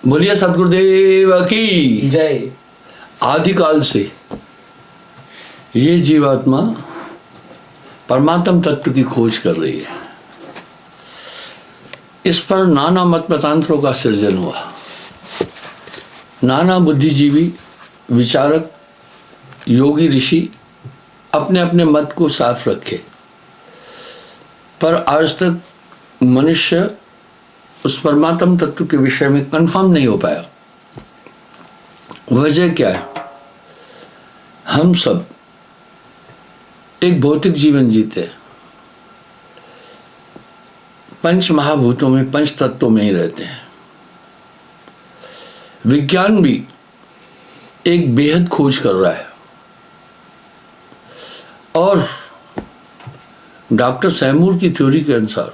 बोलिए सतगुरुदेव की जय। आदिकाल से ये जीवात्मा परमात्म तत्व की खोज कर रही है। इस पर नाना मत मतांतरों का सृजन हुआ। नाना बुद्धिजीवी, विचारक, योगी, ऋषि अपने अपने मत को साफ रखे, पर आज तक मनुष्य उस परमात्म तत्व के विषय में कंफर्म नहीं हो पाया। वजह क्या है? हम सब एक भौतिक जीवन जीते हैं, पंच महाभूतों में, पंच तत्वों में ही रहते हैं। विज्ञान भी एक बेहद खोज कर रहा है और डॉक्टर सैमूर की थ्योरी के अनुसार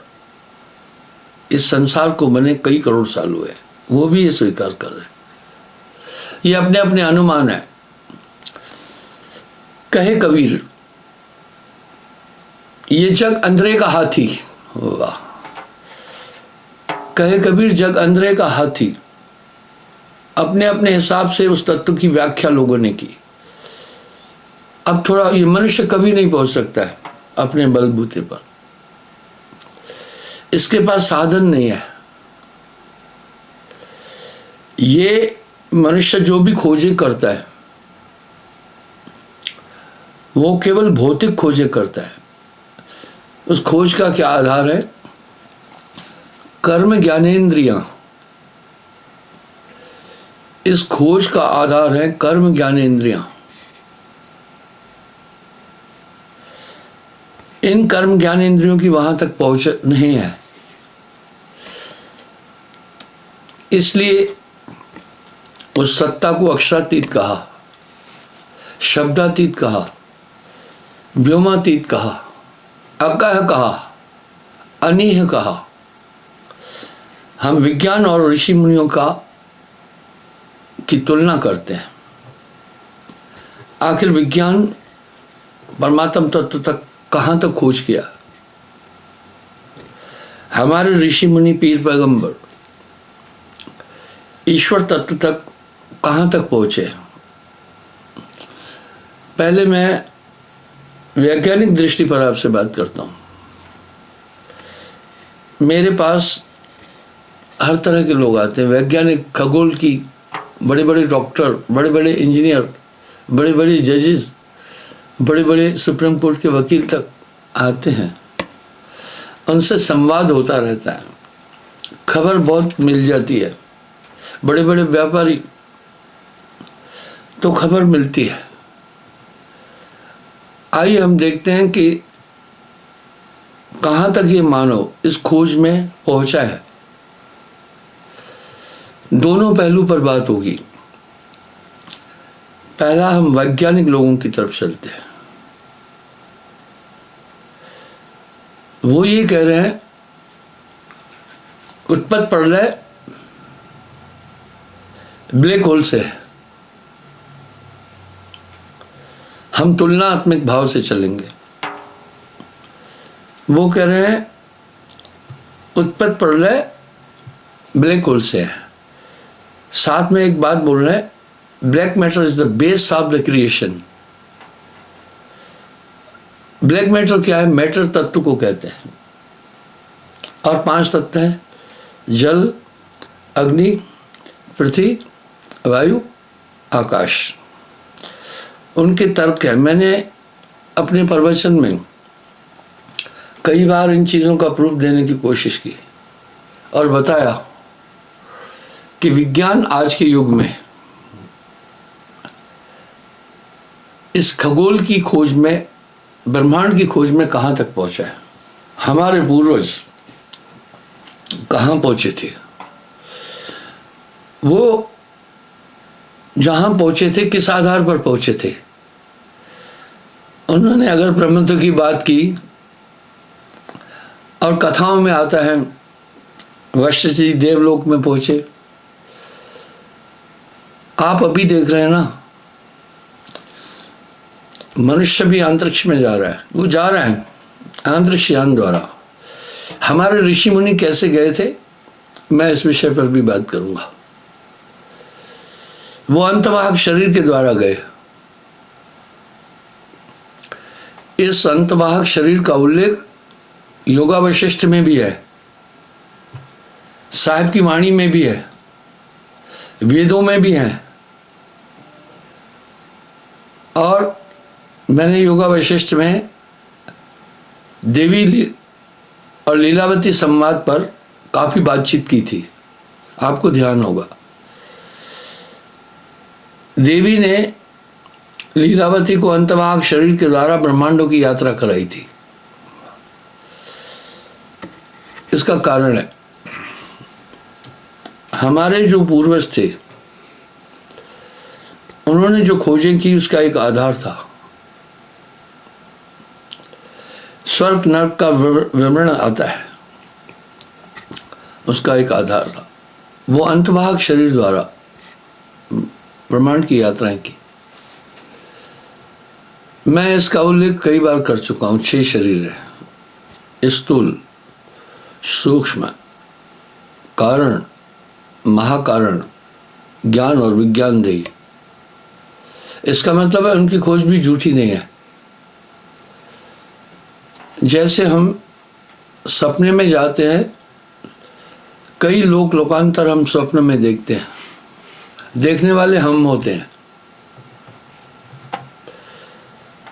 इस संसार को बने कई करोड़ साल हुए, वो भी ये स्वीकार कर रहे हैं। ये अपने अपने अनुमान है। कहे कबीर, ये जग अंधेरे का हाथी। वाह! कहे कबीर, जग अंधेरे का हाथी। अपने अपने हिसाब से उस तत्व की व्याख्या लोगों ने की। अब थोड़ा ये मनुष्य कभी नहीं पहुंच सकता है अपने बलबूते पर, इसके पास साधन नहीं है। ये मनुष्य जो भी खोजें करता है वो केवल भौतिक खोजें करता है। उस खोज का क्या आधार है? कर्म ज्ञानेंद्रियां। इस खोज का आधार है कर्म ज्ञानेंद्रियां। इन कर्म ज्ञानेंद्रियों की वहां तक पहुंच नहीं है, इसलिए उस सत्ता को अक्षरातीत कहा, शब्दातीत कहा, व्योमातीत कहा, अकह कहा, अनीह कहा। हम विज्ञान और ऋषि मुनियों की तुलना करते हैं। आखिर विज्ञान परमात्म तत्व तक कहाँ तक खोज किया? हमारे ऋषि मुनि, पीर, पैगंबर ईश्वर तत्व तक कहाँ तक पहुँचे? पहले मैं वैज्ञानिक दृष्टि पर आपसे बात करता हूँ। मेरे पास हर तरह के लोग आते हैं, वैज्ञानिक, खगोल की, बड़े बड़े डॉक्टर, बड़े बड़े इंजीनियर, बड़े बड़े जजेस, बड़े बड़े सुप्रीम कोर्ट के वकील तक आते हैं। उनसे संवाद होता रहता है, खबर बहुत मिल जाती है। बड़े बड़े व्यापारी तो खबर मिलती है। आइए हम देखते हैं कि कहाँ तक ये मानव इस खोज में पहुंचा है। दोनों पहलू पर बात होगी। पहला, हम वैज्ञानिक लोगों की तरफ चलते हैं। वो ये कह रहे हैं उत्पत्ति प्रलय ब्लैक होल से है। हम तुलनात्मक भाव से चलेंगे। वो कह रहे हैं उत्पत्ति प्रलय ब्लैक होल से है। साथ में एक बात बोल रहे हैं, black matter is the base of the creation. Black matter क्या है? मैटर तत्व को कहते हैं। और 5 तत्व हैं, जल, अग्नि, पृथ्वी, वायु, आकाश। उनके तर्क है। मैंने अपने प्रवचन में कई बार इन चीज़ों का प्रूफ देने की कोशिश की और बताया कि विज्ञान आज के युग में इस खगोल की खोज में, ब्रह्मांड की खोज में कहाँ तक पहुँचा है। हमारे पूर्वज कहाँ पहुँचे थे? वो जहाँ पहुँचे थे, किस आधार पर पहुँचे थे? उन्होंने अगर ब्रह्मत्व की बात की, और कथाओं में आता है वशिष्ठ जी देवलोक में पहुँचे। आप अभी देख रहे हैं ना, मनुष्य भी अंतरिक्ष में जा रहा है। वो जा रहा है अंतरिक्ष यान द्वारा। हमारे ऋषि मुनि कैसे गए थे, मैं इस विषय पर भी बात करूंगा। वो अंतवाहक शरीर के द्वारा गए। इस अंतवाहक शरीर का उल्लेख योगा वशिष्ठ में भी है, साहिब की वाणी में भी है, वेदों में भी है। और मैंने योगा वशिष्ठ में देवी और लीलावती संवाद पर काफी बातचीत की थी, आपको ध्यान होगा। देवी ने लीलावती को अंतवाहक शरीर के द्वारा ब्रह्मांडों की यात्रा कराई थी। इसका कारण है, हमारे जो पूर्वज थे उन्होंने जो खोजें की उसका एक आधार था। स्वर्ग नरक का विवरण आता है, उसका एक आधार था। वो अंतवाहक शरीर द्वारा ब्रह्मांड की यात्राएं की। मैं इसका उल्लेख कई बार कर चुका हूं। 6 शरीर है, स्थूल, सूक्ष्म, कारण, महाकारण, ज्ञान और विज्ञान देही। इसका मतलब है उनकी खोज भी झूठी नहीं है। जैसे हम सपने में जाते हैं, कई लोकांतर हम स्वप्न में देखते हैं, देखने वाले हम होते हैं।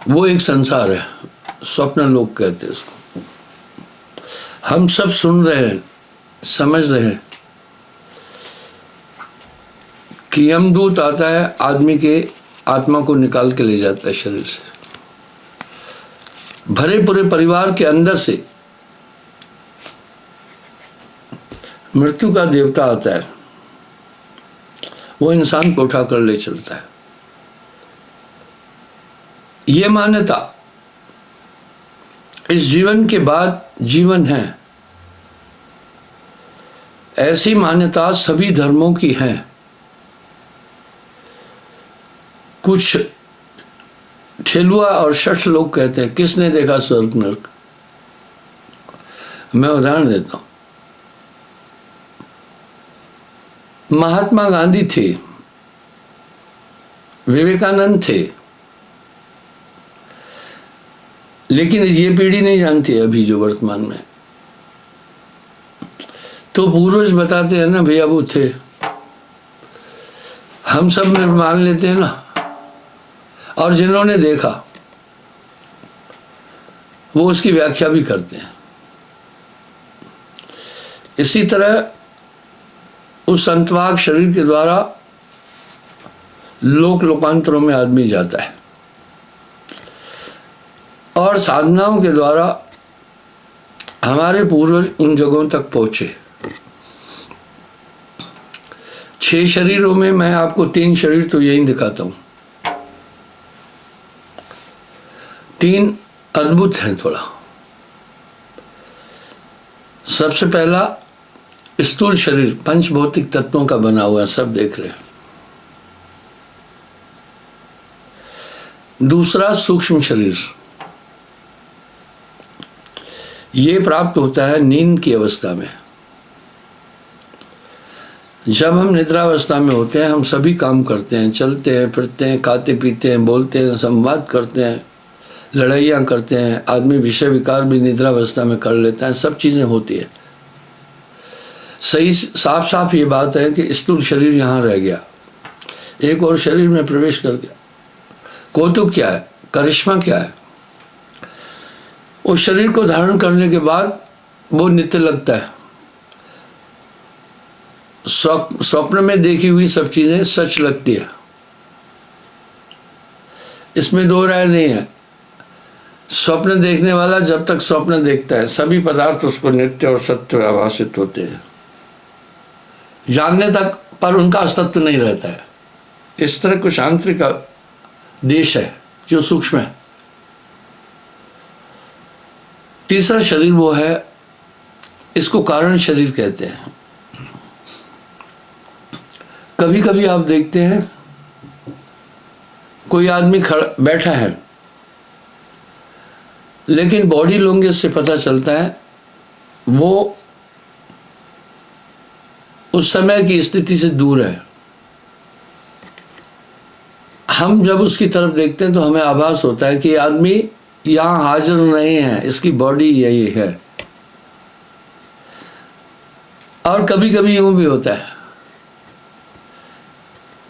वो एक संसार है, स्वप्न लोक कहते हैं उसको। हम सब सुन रहे हैं, समझ रहे हैं कि यमदूत आता है, आदमी के आत्मा को निकाल के ले जाता है शरीर से। भरे पूरे परिवार के अंदर से मृत्यु का देवता आता है, वो इंसान को उठा कर ले चलता है। ये मान्यता इस जीवन के बाद जीवन है, ऐसी मान्यता सभी धर्मों की है। कुछ ठेलुआ और शठ लोग कहते हैं किसने देखा स्वर्ग नरक। मैं उदाहरण देता हूं। महात्मा गांधी थे, विवेकानंद थे, लेकिन ये पीढ़ी नहीं जानती है अभी जो वर्तमान में। तो पूर्वज बताते हैं ना भैया वो थे, हम सब में मान लेते हैं ना। और जिन्होंने देखा वो उसकी व्याख्या भी करते हैं। इसी तरह उस अंतवाहक शरीर के द्वारा लोकांतरों में आदमी जाता है और साधनाओं के द्वारा हमारे पूर्वज उन जगहों तक पहुंचे। 6 शरीरों में मैं आपको 3 शरीर तो यही दिखाता हूं। 3 अद्भुत हैं थोड़ा। सबसे पहला स्थूल शरीर, पंच भौतिक तत्वों का बना हुआ, सब देख रहे हैं। दूसरा सूक्ष्म शरीर, ये प्राप्त होता है नींद की अवस्था में। जब हम निद्रावस्था में होते हैं, हम सभी काम करते हैं, चलते हैं, फिरते हैं, खाते पीते हैं, बोलते हैं, संवाद करते हैं, लड़ाइयाँ करते हैं। आदमी विषय विकार भी निद्रावस्था में कर लेता है, सब चीज़ें होती है। सही साफ साफ ये बात है कि स्थूल शरीर यहाँ रह गया, एक और शरीर में प्रवेश कर गया। कौतुक क्या है, करिश्मा क्या है? उस शरीर को धारण करने के बाद वो नित्य लगता है। स्वप्न में देखी हुई सब चीजें सच लगती है, इसमें 2 राय नहीं है। स्वप्न देखने वाला जब तक स्वप्न देखता है, सभी पदार्थ उसको नित्य और सत्य आभासित होते हैं। जागने तक पर उनका अस्तित्व नहीं रहता है। इस तरह कुछ आंतरिक देश है जो सूक्ष्म है। तीसरा शरीर वो है, इसको कारण शरीर कहते हैं। कभी कभी आप देखते हैं कोई आदमी बैठा है, लेकिन बॉडी लैंग्वेज से पता चलता है वो उस समय की स्थिति से दूर है। हम जब उसकी तरफ देखते हैं तो हमें आभास होता है कि आदमी यहाँ हाजिर नहीं है, इसकी बॉडी यही है। और कभी कभी यूं भी होता है,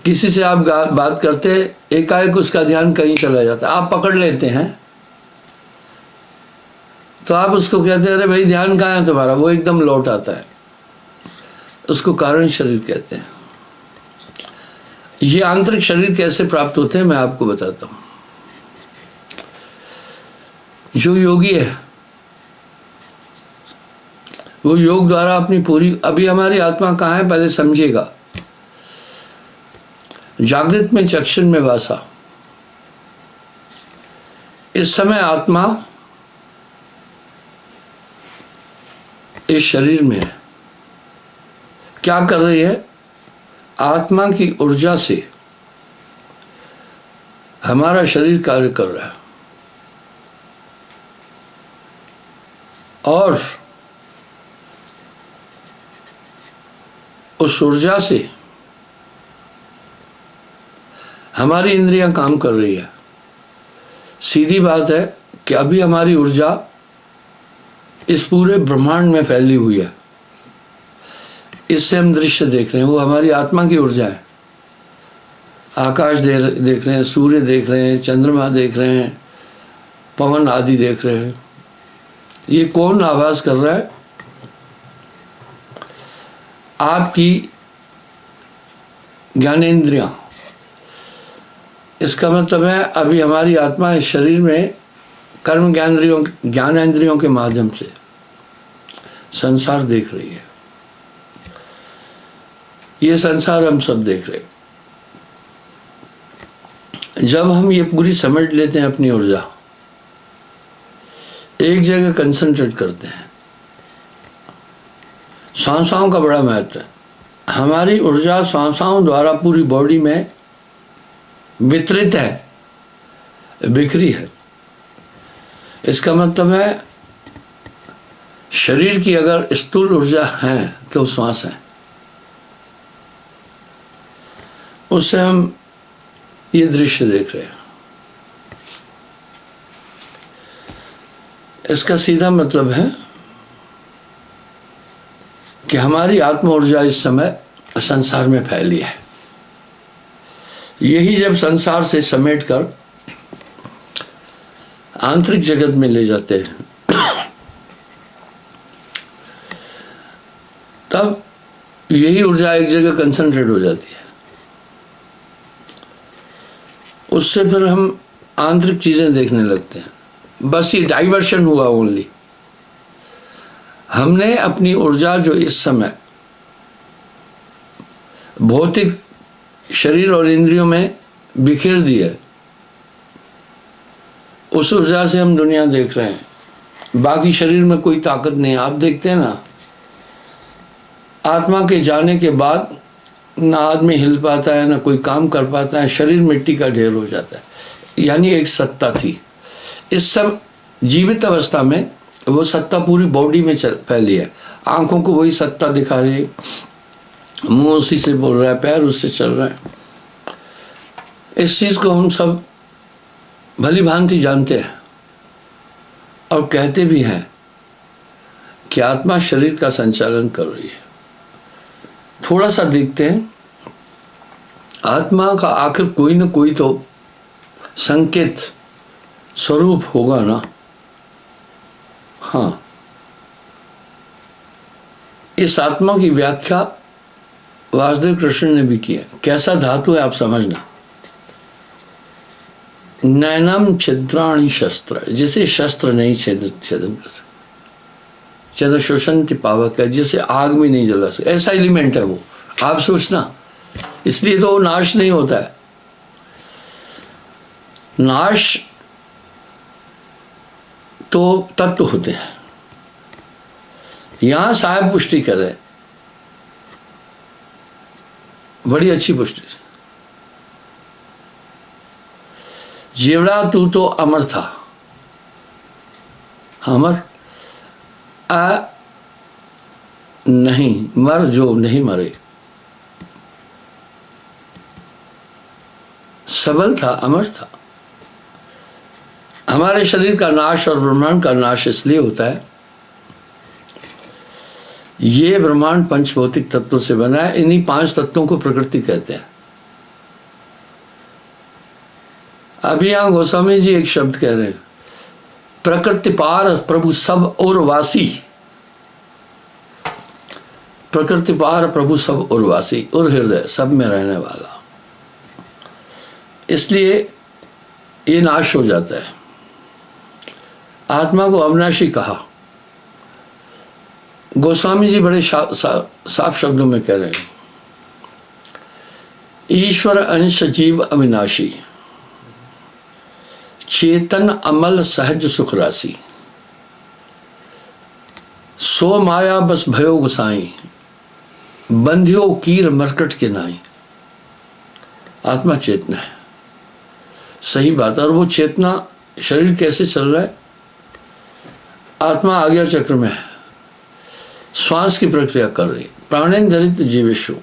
किसी से आप बात करते, एकाएक उसका ध्यान कहीं चला जाता है, आप पकड़ लेते हैं, तो आप उसको कहते हैं अरे भाई ध्यान कहाँ है तुम्हारा, वो एकदम लौट आता है। उसको कारण शरीर कहते हैं। ये आंतरिक शरीर कैसे प्राप्त होते हैं मैं आपको बताता हूं। जो योगी है वो योग द्वारा अपनी पूरी, अभी हमारी आत्मा कहाँ है पहले समझिएगा। जागृत में चक्षुर में वासा, इस समय आत्मा इस शरीर में है। क्या कर रही है? आत्मा की ऊर्जा से हमारा शरीर कार्य कर रहा है और उस ऊर्जा से हमारी इंद्रियां काम कर रही है। सीधी बात है कि अभी हमारी ऊर्जा इस पूरे ब्रह्मांड में फैली हुई है। इससे हम दृश्य देख रहे हैं, वो हमारी आत्मा की ऊर्जा है। आकाश देख रहे हैं, सूर्य देख रहे हैं, चंद्रमा देख रहे हैं, पवन आदि देख रहे हैं। ये कौन आभास कर रहा है? आपकी ज्ञानेंद्रियां। इसका मतलब है अभी हमारी आत्मा इस शरीर में कर्म ज्ञानेंद्रियों के माध्यम से संसार देख रही है। ये संसार हम सब देख रहे हैं। जब हम ये पूरी समझ लेते हैं, अपनी ऊर्जा एक जगह कंसंट्रेट करते हैं, सांसों का बड़ा महत्व है। हमारी ऊर्जा सांसों द्वारा पूरी बॉडी में वितरित है, बिखरी है। इसका मतलब है शरीर की अगर स्थूल ऊर्जा है तो श्वास है। उससे हम ये दृश्य देख रहे हैं। इसका सीधा मतलब है कि हमारी आत्म ऊर्जा इस समय संसार में फैली है। यही जब संसार से समेटकर आंतरिक जगत में ले जाते हैं तब यही ऊर्जा एक जगह कंसंट्रेट हो जाती है। उससे फिर हम आंतरिक चीजें देखने लगते हैं। बस ये डाइवर्शन हुआ ओनली। हमने अपनी ऊर्जा जो इस समय भौतिक शरीर और इंद्रियों में बिखेर दी है, उस ऊर्जा से हम दुनिया देख रहे हैं। बाकी शरीर में कोई ताकत नहीं। आप देखते हैं ना, आत्मा के जाने के बाद ना आदमी हिल पाता है, ना कोई काम कर पाता है, शरीर मिट्टी का ढेर हो जाता है। यानी एक सत्ता थी। इस सब जीवित अवस्था में वो सत्ता पूरी बॉडी में फैली है। आंखों को वही सत्ता दिखा रही है, मुंह उसी से बोल रहा है, पैर उससे चल रहा है। इस चीज को हम सब भली भांति जानते हैं और कहते भी हैं कि आत्मा शरीर का संचालन कर रही है। थोड़ा सा देखते हैं, आत्मा का आखिर कोई न कोई तो संकेत स्वरूप होगा ना। हाँ, इस आत्मा की व्याख्या वासुदेव कृष्ण ने भी किया। कैसा धातु है आप समझना। नैनम छिद्राणि शस्त्र, जिसे शस्त्र नहीं छेदन कर सकते। चंद्र शोषंति पावक है, जिसे आग में नहीं जला सकते। ऐसा एलिमेंट है वो। आप सोचना, इसलिए तो नाश नहीं होता है। नाश तो तत्व होते हैं। यहां साहब पुष्टि कर रहे हैं, बड़ी अच्छी पुष्टि। जीवड़ा तू तो अमर था, अमर आ नहीं मर जो नहीं मरे। सबल था, अमर था। हमारे शरीर का नाश और ब्रह्मांड का नाश इसलिए होता है, ये ब्रह्मांड पंच भौतिक तत्वों से बना है। इन्हीं 5 तत्वों को प्रकृति कहते हैं। अभी यहां गोस्वामी जी एक शब्द कह रहे हैं, प्रकृति पार प्रभु सब और वासी। प्रकृति पार प्रभु सब और वासी, और हृदय सब में रहने वाला। इसलिए ये नाश हो जाता है। आत्मा को अविनाशी कहा। गोस्वामी जी बड़े साफ शब्दों में कह रहे हैं, ईश्वर अंश जीव अविनाशी, चेतन अमल सहज सुख राशि, सो माया बस भयो गुसाई, बंधियो कीर मरकट के नाई। आत्मा चेतना है, सही बात है। और वो चेतना, शरीर कैसे चल रहा है? आत्मा आज्ञा चक्र में है, श्वास की प्रक्रिया कर रही, प्राणेन्द्रित जीवेशु।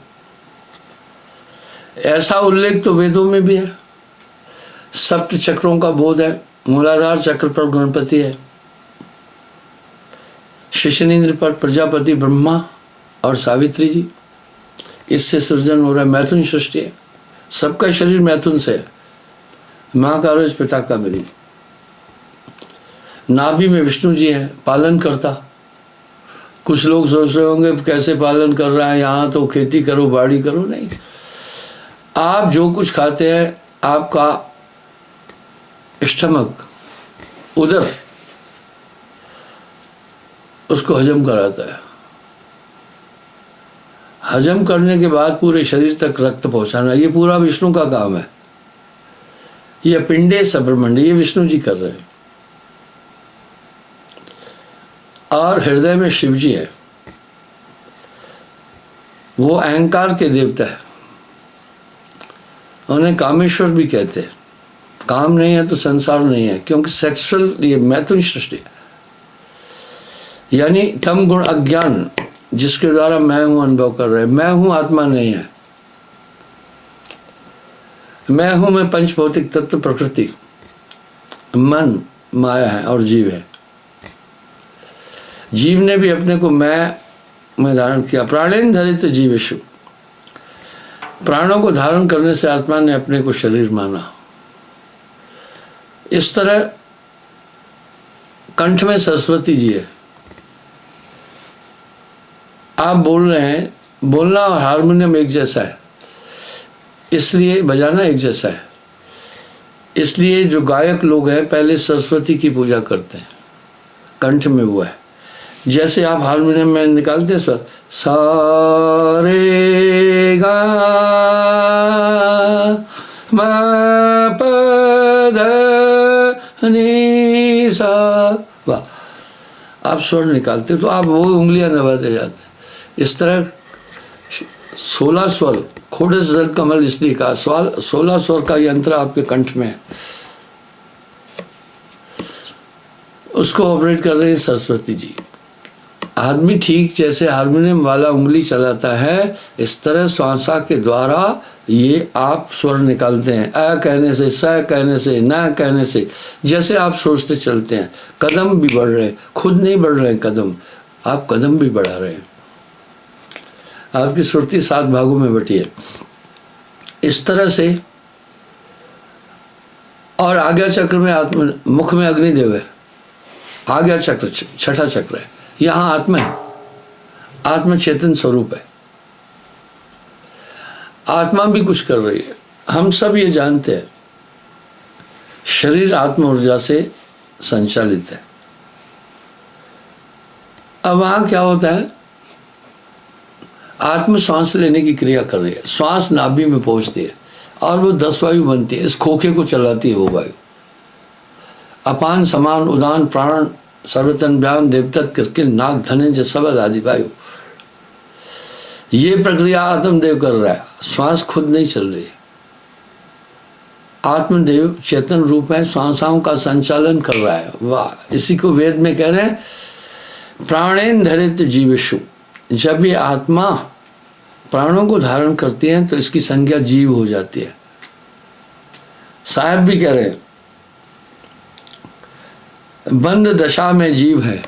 ऐसा उल्लेख तो वेदों में भी है। सप्त चक्रों का बोध है। मूलाधार चक्र पर गणपति है, शिशनींद्र पर प्रजापति ब्रह्मा और सावित्री जी। इससे सृजन हो रहा है, मैथुन सृष्टि है। सबका शरीर मैथुन से है, माँ का रोज पिता का भी। नाभि में विष्णु जी है, पालन करता। कुछ लोग सोच रहे होंगे कैसे पालन कर रहा है, यहाँ तो खेती करो बाड़ी करो। नहीं, आप जो कुछ खाते हैं, आपका स्टमक, उदर, उसको हजम कराता है। हजम करने के बाद पूरे शरीर तक रक्त पहुंचाना, ये पूरा विष्णु का काम है। ये पिंडे सब्रमंड, ये विष्णु जी कर रहे हैं। और हृदय में शिव जी है, वो अहंकार के देवता है। उन्हें कामेश्वर भी कहते हैं। काम नहीं है तो संसार नहीं है, क्योंकि सेक्सुअल, ये मैथुन सृष्टि है। यानी तम गुण अज्ञान, जिसके द्वारा मैं हूं अनुभव कर रहे हैं। मैं हूं, आत्मा नहीं है। मैं हूं में पंच भौतिक तत्व, प्रकृति, मन, माया है और जीव है। जीव ने भी अपने को मैं धारण किया। प्राणेन धरित जीवेशु, प्राणों को धारण करने से आत्मा ने अपने को शरीर माना। इस तरह कंठ में सरस्वती जी है। आप बोल रहे हैं, बोलना और हारमोनियम एक जैसा है, इसलिए बजाना एक जैसा है। इसलिए जो गायक लोग हैं पहले सरस्वती की पूजा करते हैं, कंठ में वो है। जैसे आप हारमोनियम में निकालते हैं स्वर, सा रे गा मा प ध नि सा, वाह, आप स्वर निकालते तो आप वो उंगलियां दबाते जाते। इस तरह 16 स्वर, खोडस जल कमल इसलिए कहा, 16 स्वर का यंत्र आपके कंठ में है। उसको ऑपरेट कर रहे हैं सरस्वती जी। आदमी ठीक जैसे हारमोनियम वाला उंगली चलाता है, इस तरह श्वासा के द्वारा ये आप स्वर निकालते हैं। अ कहने से, स कहने से, न कहने से, जैसे आप सोचते चलते हैं। कदम भी बढ़ रहे हैं, खुद नहीं बढ़ रहे हैं कदम, आप कदम भी बढ़ा रहे हैं। आपकी सुरती 7 भागों में बटी है। इस तरह से। और आज्ञा चक्र में आत्मा, मुख में अग्निदेव है। आज्ञा चक्र छठा चक्र है। यहाँ आत्मा है, आत्मा चेतन स्वरूप है। आत्मा भी कुछ कर रही है, हम सब ये जानते हैं। शरीर आत्म ऊर्जा से संचालित है। अब वहाँ क्या होता है, आत्म श्वास लेने की क्रिया कर रही है। श्वास नाभि में पहुँचती है और वो 10 वायु बनती है। इस खोखे को चलाती है वो वायु। अपान, समान, उदान, प्राण, सर्वतन, व्यान, देवतत, किरकिल, नाग, धनेंजय, सबल आदि वायु। ये प्रक्रिया आत्मदेव कर रहा है, श्वास खुद नहीं चल रही है। आत्मदेव चेतन रूप है, श्वासाओं का संचालन कर रहा है। वाह, इसी को वेद में कह रहे हैं प्राणेन धरित जीवेषु। जब ये आत्मा प्राणों को धारण करती है तो इसकी संज्ञा जीव हो जाती है। साहब भी कह रहे बंद दशा में जीव है,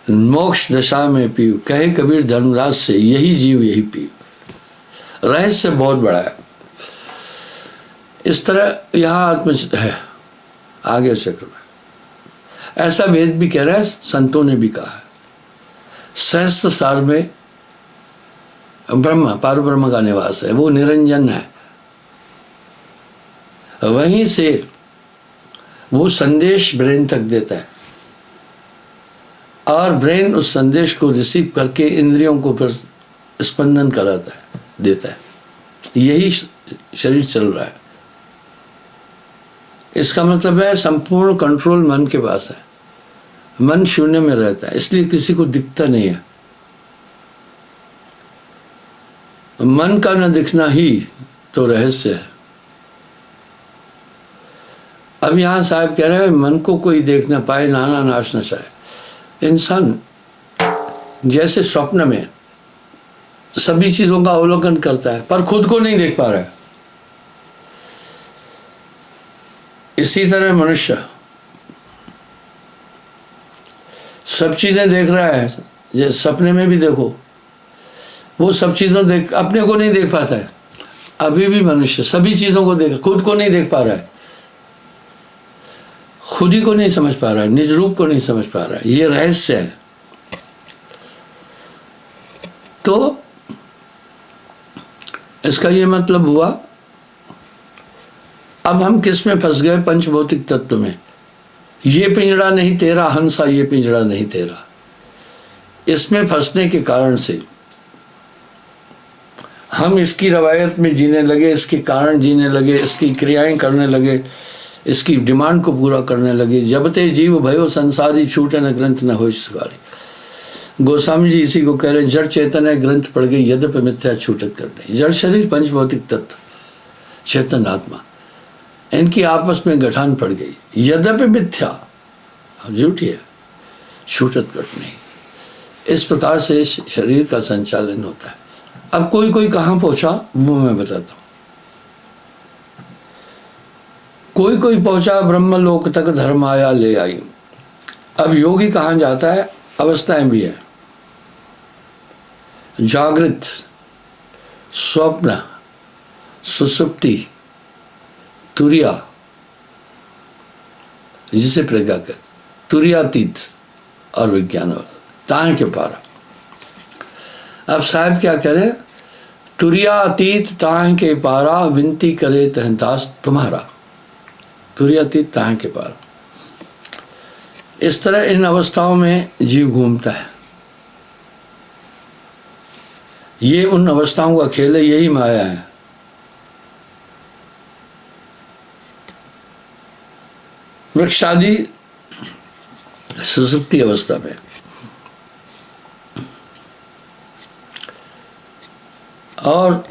मोक्ष दशा में पीव, कहे कबीर धर्मराज से, यही जीव यही पीव। रहस्य बहुत बड़ा है। इस तरह यहाँ आत्म है आगे चक्र में। ऐसा वेद भी कह रहा है, संतों ने भी कहा है। सहस्त्र सार में ब्रह्म पार ब्रह्म का निवास है, वो निरंजन है। वहीं से वो संदेश ब्रेन तक देता है और ब्रेन उस संदेश को रिसीव करके इंद्रियों को फिर स्पंदन कराता है, देता है। यही शरीर चल रहा है। इसका मतलब है संपूर्ण कंट्रोल मन के पास है। मन शून्य में रहता है, इसलिए किसी को दिखता नहीं है। मन का न दिखना ही तो रहस्य है। अब यहाँ साहब कह रहे हैं मन को कोई देख ना पाए, नाना नाश न चाहे। इंसान जैसे स्वप्न में सभी चीजों का अवलोकन करता है पर खुद को नहीं देख पा रहा है, इसी तरह मनुष्य सब चीजें देख रहा है। जैसे सपने में भी देखो, वो सब चीजों देख अपने को नहीं देख पाता है। अभी भी मनुष्य सभी चीजों को देख, खुद को नहीं देख पा रहा है, खुद ही को नहीं समझ पा रहा है, निज रूप को नहीं समझ पा रहा है। ये रहस्य है। तो इसका ये मतलब हुआ, अब हम किस में फंस गए? पंचभौतिक तत्व में। ये पिंजड़ा नहीं तेरा हंसा, ये पिंजड़ा नहीं तेरा। इसमें फंसने के कारण से हम इसकी रवायत में जीने लगे, इसके कारण जीने लगे, इसकी क्रियाएं करने लगे, इसकी डिमांड को पूरा करने लगे। जब ते जीव भयो संसारी, छूटे न ग्रंथ न हो शिकारी। गोस्वामी जी इसी को कह रहे, जड़ चेतन है ग्रंथ पढ़ गई, यद्यपि मिथ्या छूटत करने। जड़ शरीर पंचभौतिक तत्व, चेतन आत्मा, इनकी आपस में गठान पड़ गई। यद्यपि मिथ्या, झूठी है, छूटत कट नहीं। इस प्रकार से शरीर का संचालन होता है। अब कोई कोई कहाँ पहुंचा वो मैं बताता हूँ। कोई कोई पहुंचा ब्रह्मलोक तक, धर्म आया ले आई। अब योगी कहाँ जाता है? अवस्थाएं भी है, जागृत, स्वप्न, सुसुप्ति, तुरिया, जिसे प्रज्ञा कहते, तुरियातीत और विज्ञान ताए के पारा। अब साहब क्या कह रहे? तुरियातीत ताए के पारा, विनती करे तहदास तुम्हारा। तुरियातीत ताए के पारा। इस तरह इन अवस्थाओं में जीव घूमता है। ये उन अवस्थाओं का खेल है, यही माया है। वृक्षादि सुसुप्ति अवस्था में, और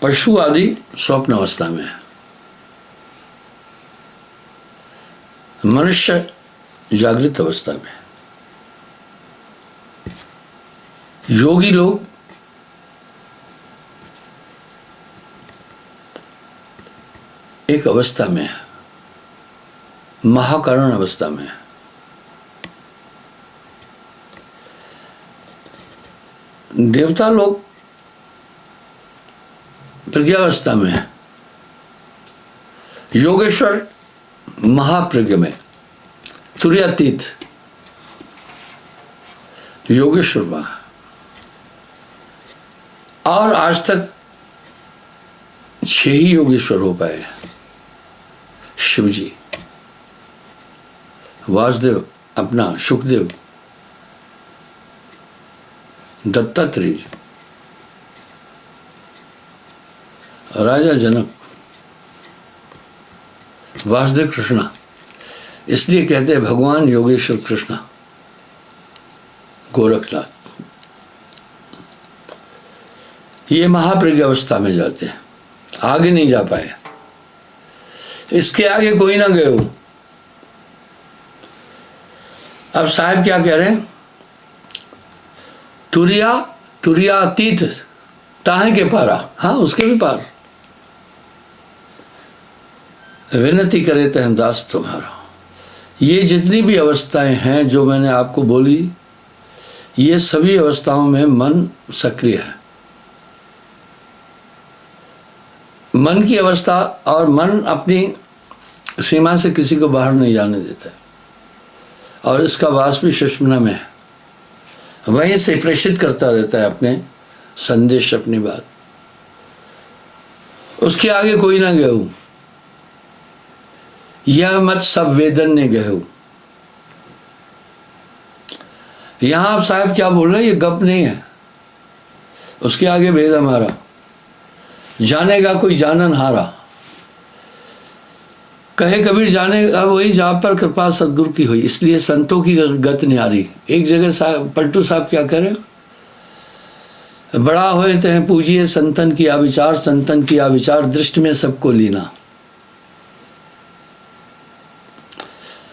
पशु आदि स्वप्न अवस्था में है। मनुष्य जागृत अवस्था में। योगी लोग एक अवस्था में है, महाकरण अवस्था में है। देवता लोग प्रज्ञावस्था में है। योगेश्वर महाप्रज्ञ में, तुर्यातीत योगेश्वर महा। और आज तक 6 ही योगेश्वर हो पाए। शिव जी, वासुदेव अपना सुखदेव, दत्तात्रेय, राजा जनक, वासुदेव कृष्णा। इसलिए कहते हैं भगवान योगेश्वर कृष्णा, गोरखनाथ। ये महाप्रज्ञ अवस्था में जाते हैं, आगे नहीं जा पाए। इसके आगे कोई ना गए हो। अब साहब क्या कह रहे हैं? तुरियातीत ताहे के पारा, हाँ उसके भी पार। विनती करे तह दास तुम्हारा। ये जितनी भी अवस्थाएं हैं जो मैंने आपको बोली, ये सभी अवस्थाओं में मन सक्रिय है। मन की अवस्था, और मन अपनी सीमा से किसी को बाहर नहीं जाने देता है, और इसका वास भी सुषुम्ना में है। वहीं से प्रेषित करता रहता है अपने संदेश, अपनी बात। उसके आगे कोई ना गहू, यह मत सब वेदन ने गहू। यहां आप साहब क्या बोल रहे हैं, ये गप नहीं है। उसके आगे भेद हमारा, जानेगा कोई जानन हारा। कहे कबीर जानेगा वही जहाँ पर कृपा सदगुरु की हुई। इसलिए संतों की गत न्यारी। एक जगह साहब पलटू साहब क्या करें, बड़ा होए तह पूजिए संतन की आविचार, संतन की आविचार दृष्टि में सबको लीना।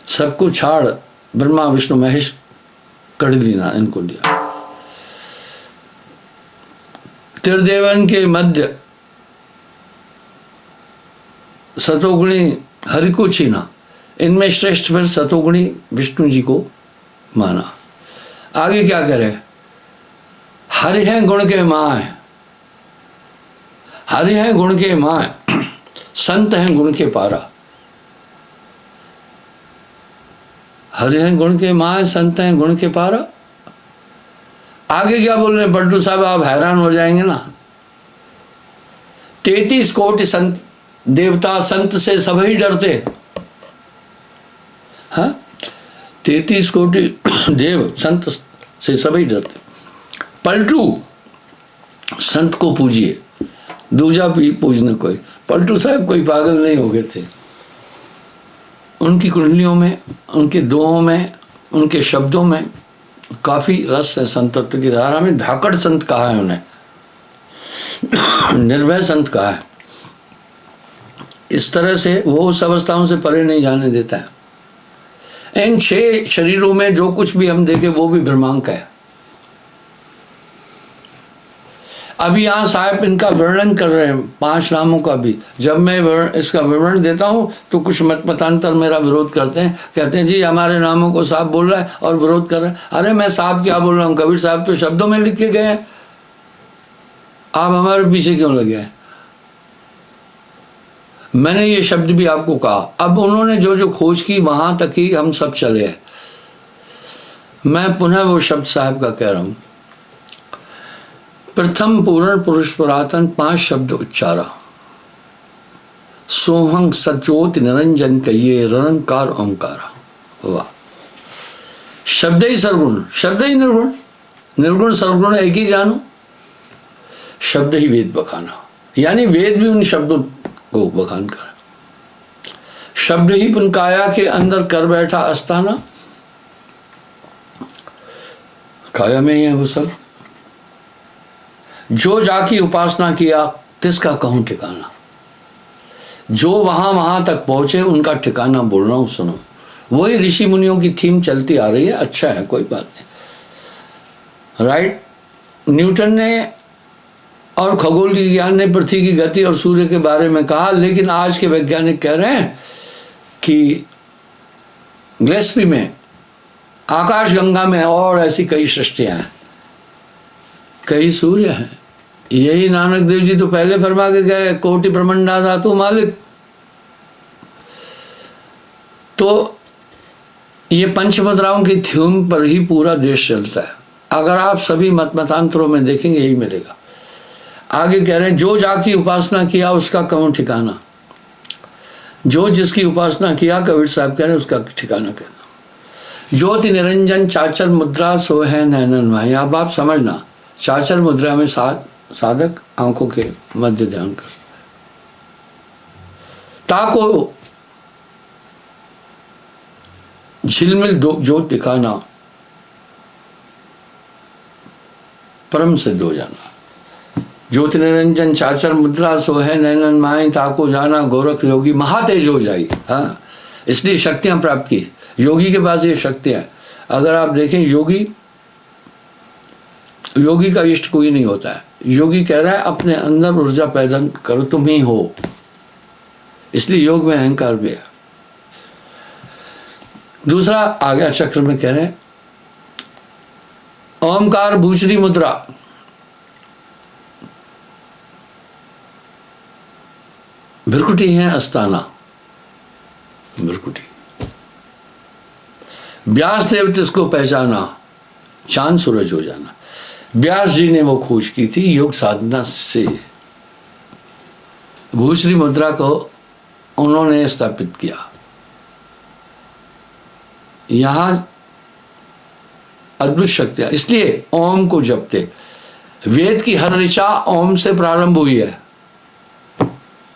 सबको छाड़ ब्रह्मा विष्णु महेश कड़ लीना, इनको लिया। त्रिदेवन के मध्य सतोगुणी हरि को छीना। इनमें श्रेष्ठ फिर सतोगुणी विष्णु जी को माना। आगे क्या करे, हरि हैं गुण के माँ, हरि हैं गुण के माँ, संत हैं गुण के पारा। हरि हैं गुण के माँ, संत हैं गुण के पारा। आगे क्या बोल रहे हैं पलटू साहब, आप हैरान हो जाएंगे ना। 33 कोटि संत देवता संत से सभी डरते। हाँ, 33 कोटि देव संत से सभी डरते। पलटू संत को पूजिए, दूजा भी पूजने कोई। पलटू साहब कोई पागल नहीं हो गए थे। उनकी कुंडलियों में, उनके दोहों में, उनके शब्दों में काफी रस है। संतत्व की धारा में धाकड़ संत कहा है उन्हें, निर्भय संत कहा है। इस तरह से वो उस अवस्थाओं से परे नहीं जाने देता है। इन 6 शरीरों में जो कुछ भी हम देखें वो भी ब्रह्मांक है। अभी यहाँ साहब इनका वर्णन कर रहे हैं, 5 नामों का भी। जब मैं इसका विवरण देता हूँ तो कुछ मतमतांतर मेरा विरोध करते हैं, कहते हैं जी हमारे नामों को साहब बोल रहा है और विरोध कर रहे हैं। अरे मैं साहब क्या बोल रहा हूँ, कबीर साहब तो शब्दों में लिख के गए हैं, आप हमारे पीछे क्यों लगे हैं। मैंने ये शब्द भी आपको कहा। अब उन्होंने जो जो खोज की वहां तक ही हम सब चले हैं। मैं पुनः वो शब्द साहब का कह रहा हूं। प्रथम पूर्ण पुरुष पुरातन 5 शब्द उच्चारा। सोहं सज्जोत निरंजन कहिए रनकार ओंकारा। वाह, शब्द ही सर्वगुण, शब्द ही निर्गुण, निर्गुण सर्वगुण एक ही जानो। शब्द ही वेद बखाना, यानी वेद भी उन शब्दों को बखान कर। शब्द ही पुनकाया के अंदर कर बैठा अस्ताना। काया में ही है वो सब। जो जाकी उपासना किया तिसका कहूं ठिकाना। जो वहां तक पहुंचे उनका ठिकाना बोल रहा हूं, सुनो। वही ऋषि मुनियों की थीम चलती आ रही है। अच्छा है, कोई बात नहीं। राइट, न्यूटन ने और खगोल विज्ञान ने पृथ्वी की गति और सूर्य के बारे में कहा, लेकिन आज के वैज्ञानिक कह रहे हैं कि ग्लेस्पी में, आकाशगंगा में और ऐसी कई सृष्टियां हैं, कई सूर्य हैं। यही नानक देव जी तो पहले फरमा के गए, कोटि ब्रह्मंडा धातु मालिक। तो ये पंचमतराओं की थीम पर ही पूरा देश चलता है। अगर आप सभी मतमतांतरों में देखेंगे यही मिलेगा। आगे कह रहे हैं जो जाकी उपासना किया उसका कहूं ठिकाना। जो जिसकी उपासना किया, कबीर साहब कह रहे हैं, उसका ठिकाना कहना। ज्योति निरंजन चाचर मुद्रा सो है नैनन माही। अब आप समझना, चाचर मुद्रा में साधक आंखों के मध्य ध्यान कर। ताको झिलमिल ज्योत दिखाना, परम से दो जाना। ज्योति निरंजन चाचर मुद्रा सो है नैनन माई, ताको जाना गोरख योगी महातेज हो जाई। हाँ, इसलिए शक्तियां प्राप्त की। योगी के पास ये शक्तियां। अगर आप देखें, योगी का इष्ट कोई नहीं होता है। योगी कह रहा है अपने अंदर ऊर्जा पैदा करो, तुम ही हो। इसलिए योग में अहंकार भी है। दूसरा आज्ञा चक्र में कह रहे हैं ओमकार भूषरी मुद्रा, भ्रकुटी है अस्ताना, भ्रकुटी। व्यास देव इसको पहचाना, चांद सूरज हो जाना। व्यास जी ने वो खोज की थी योग साधना से, भूषरी मुद्रा को उन्होंने स्थापित किया। यहां अद्भुत शक्तियां, इसलिए ओम को जपते। वेद की हर ऋचा ओम से प्रारंभ हुई है।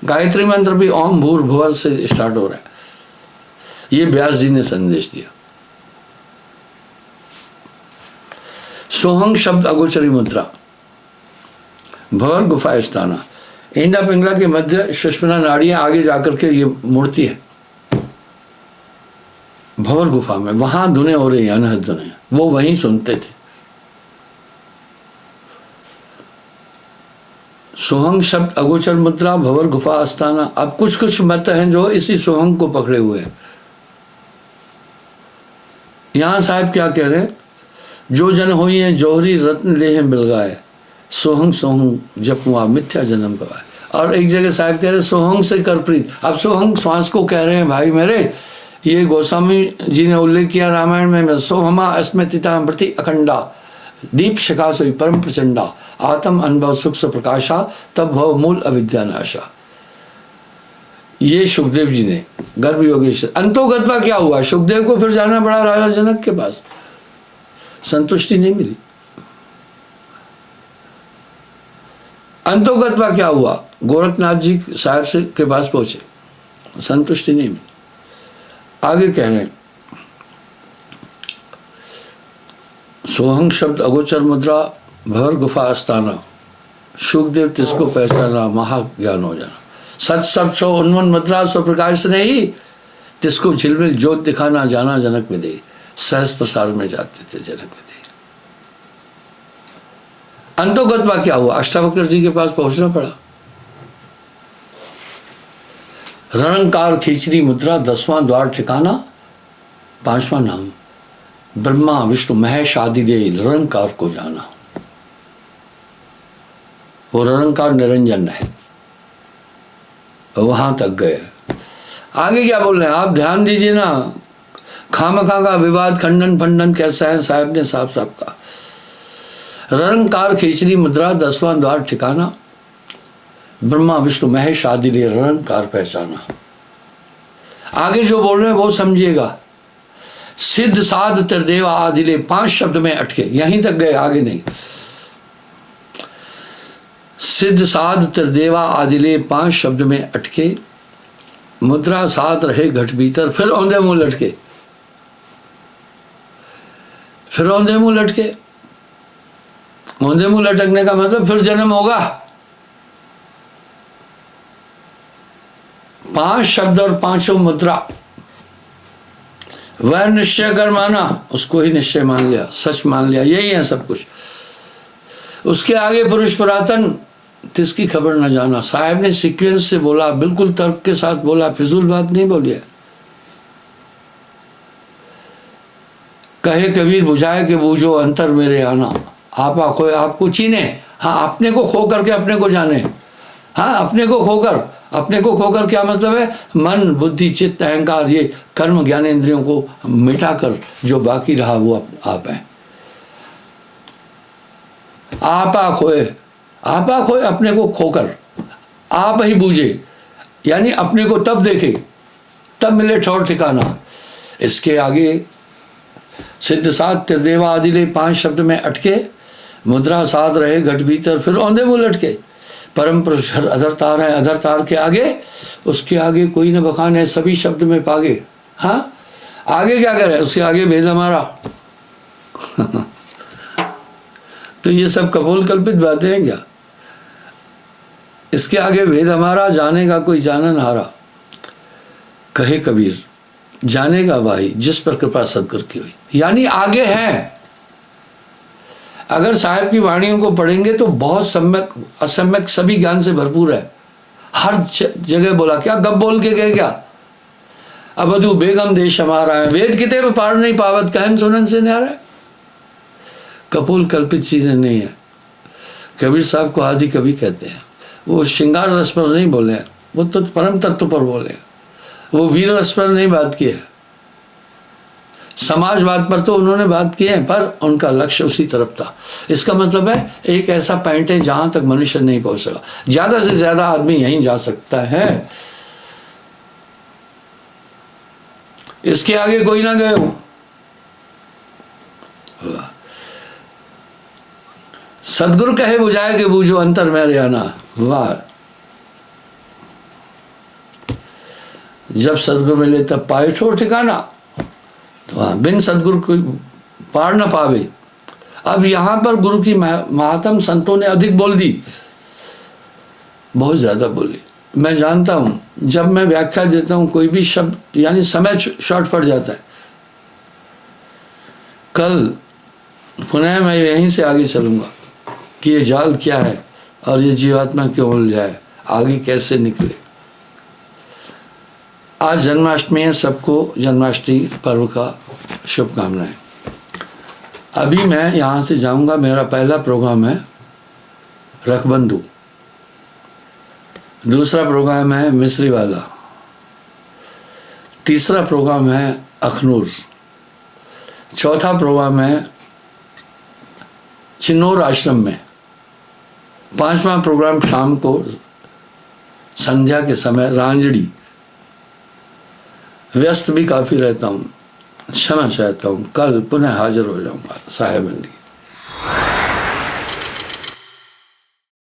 गायत्री मंत्र भी ओम भूर्भुवः से स्टार्ट हो रहा है। ये व्यास जी ने संदेश दिया। सोहंग शब्द अगोचरी मुद्रा, भवर गुफा स्थाना, इंडा पिंगला के मध्य सुषुम्ना नाड़ी, आगे जाकर के ये मूर्ति है भवर गुफा में। वहां धुने हो रही है, अनहद धुने, वो वहीं सुनते थे। सोहंग शब्द अगोचर मुद्रा, भवर गुफा आस्थाना। अब कुछ कुछ मत हैं जो इसी सोहंग को पकड़े हुए हैं। यहां साहब क्या कह रहे हैं, जो जन हुई है जौहरी रत्न लेह बिलगाए, सोहंग सोहंग जपवा मिथ्या जन्म गवाए। और एक जगह साहब कह रहे सोहंग से कर प्रीत। अब सोहंग श्वास को कह रहे हैं भाई मेरे, ये गोस्वामी जी ने उल्लेख किया रामायण में, सोहमा अस्मृतिता मृति अखंडा, दीप शिखा सोई परम प्रचंडा, आत्म अनुभव सुख से प्रकाशा, तब भव मूल अविद्या नाशा। ये सुखदेव जी ने गर्भ योगेश्वर। अंतोगत्वा क्या हुआ, सुखदेव को फिर जाना पड़ा राजा जनक के पास, संतुष्टि नहीं मिली। अंतोगत्वा क्या हुआ, गोरखनाथ जी साहब से के पास पहुंचे, संतुष्टि नहीं मिली। आगे कह रहे हैं सोहंग शब्द अगोचर मुद्रा, भवर गुफा आस्थाना, सुखदेव तिसको पहचाना, महाज्ञान हो जाना। सच सब सो उन्मन मुद्रा सो प्रकाश नहीं, तिसको झिलमिल ज्योत दिखाना, जाना जनक विदे। सहस्त्र सार में जाते थे जनक विदे। अंतोगत्वा क्या हुआ, अष्टावक्र जी के पास पहुंचना पड़ा। रणकार खींचरी मुद्रा, 10वां द्वार ठिकाना, 5वां नाम, ब्रह्मा विष्णु महेश आदि दे निरंकार को जाना। वो निरंकार निरंजन है, वहां तक गए। आगे क्या बोल रहे हैं आप, ध्यान दीजिए ना। खामखा का विवाद खंडन फंडन कैसा है, साहब ने साफ साफ कहा। निरंकार खींचरी मुद्रा, 10वां द्वार ठिकाना, ब्रह्मा विष्णु महेश आदि ने निरंकार पहचाना। आगे जो बोल रहे हैं वो समझिएगा। सिद्ध साध त्रिदेवा आदिले, 5 शब्द में अटके, यहीं तक गए, आगे नहीं। सिद्ध साध त्रिदेवा आदिले, 5 शब्द में अटके, मुद्रा साध रहे घट भीतर, फिर औंधे मुंह लटके, फिर औंधे मुंह लटके। औंधे मुंह लटकने का मतलब फिर जन्म होगा। 5 शब्द और 5 मुद्रा, वह निश्चय कर माना, उसको ही निश्चय मान लिया, सच मान लिया, यही है सब कुछ। उसके आगे पुरुष पुरातन, तिसकी खबर न जाना। साहब ने सीक्वेंस से बोला, बिल्कुल तर्क के साथ बोला, फिजूल बात नहीं बोली है। कहे कबीर बुझाए कि बूझो अंतर मेरे आना, आपा खोए आपको चीने। हाँ, अपने को खो करके अपने को जाने। हाँ, अपने को खोकर, अपने को खोकर क्या मतलब है, मन बुद्धि चित्त अहंकार, ये कर्म ज्ञानेंद्रियों को मिटाकर जो बाकी रहा वो आप है। आपा खोए, आपा खोए, अपने को खोकर, आप ही बूझे, यानी अपने को तब देखे, तब मिले ठौर ठिकाना। इसके आगे सिद्ध साध त्रिदेवा आदिले, 5 शब्द में अटके, मुद्रा साध रहे घट भीतर, फिर औंधे मुंह लटके। परम पुरुष अधरतार है, अधरतार के आगे, उसके आगे कोई न बखान है, सभी शब्द में पागे। हाँ, आगे क्या करे, उसके आगे भेद हमारा। तो ये सब कपोल कल्पित बातें हैं क्या। इसके आगे भेद हमारा, जानेगा कोई जानन हारा। कहे कबीर जानेगा भाई जिस पर कृपा सदगुरु की हुई, यानी आगे है। अगर साहब की वाणियों को पढ़ेंगे तो बहुत सम्यक असम्यक सभी ज्ञान से भरपूर है। हर जगह बोला, क्या गप बोल के गए क्या? अबधु बेगम देश हमारा है, वेद किते में पार नहीं पावत, कहन सुनन से न्यारा है। कपोल कल्पित चीजें नहीं है। कबीर साहब को आदि कवि कहते हैं। वो श्रृंगार रस पर नहीं बोले, वो तो परम तत्व पर बोले। वो वीर रस पर नहीं बात की है, समाजवाद पर तो उन्होंने बात की है, पर उनका लक्ष्य उसी तरफ था। इसका मतलब है एक ऐसा पॉइंट है जहां तक मनुष्य नहीं पहुंच सका। ज्यादा से ज्यादा आदमी यहीं जा सकता है, इसके आगे कोई ना गए हो। सदगुरु कहे बुझाए के बूझो अंतर में रहना। वाह, जब सदगुरु मिले तब पाए ठोर ठिकाना। तो हाँ, बिन सदगुरु कोई पार ना पावे। अब यहाँ पर गुरु की महात्म संतों ने अधिक बोल दी, बहुत ज्यादा बोली। मैं जानता हूँ जब मैं व्याख्या देता हूँ कोई भी शब्द, यानी समय शॉर्ट पड़ जाता है। कल पुनः मैं यहीं से आगे चलूँगा कि ये जाल क्या है और ये जीवात्मा क्यों उलझाए, आगे कैसे निकले। आज जन्माष्टमी है, सबको जन्माष्टमी पर्व का शुभकामनाएं। अभी मैं यहाँ से जाऊँगा, मेरा पहला प्रोग्राम है रखबंधु, दूसरा प्रोग्राम है मिस्री वाला, तीसरा प्रोग्राम है अखनूर, चौथा प्रोग्राम है चिन्नौर आश्रम में, पांचवा प्रोग्राम शाम को संध्या के समय रांजड़ी। व्यस्त भी काफ़ी रहता हूँ, क्षमा चाहता हूँ। कल पुनः हाजिर हो जाऊँगा साहेब।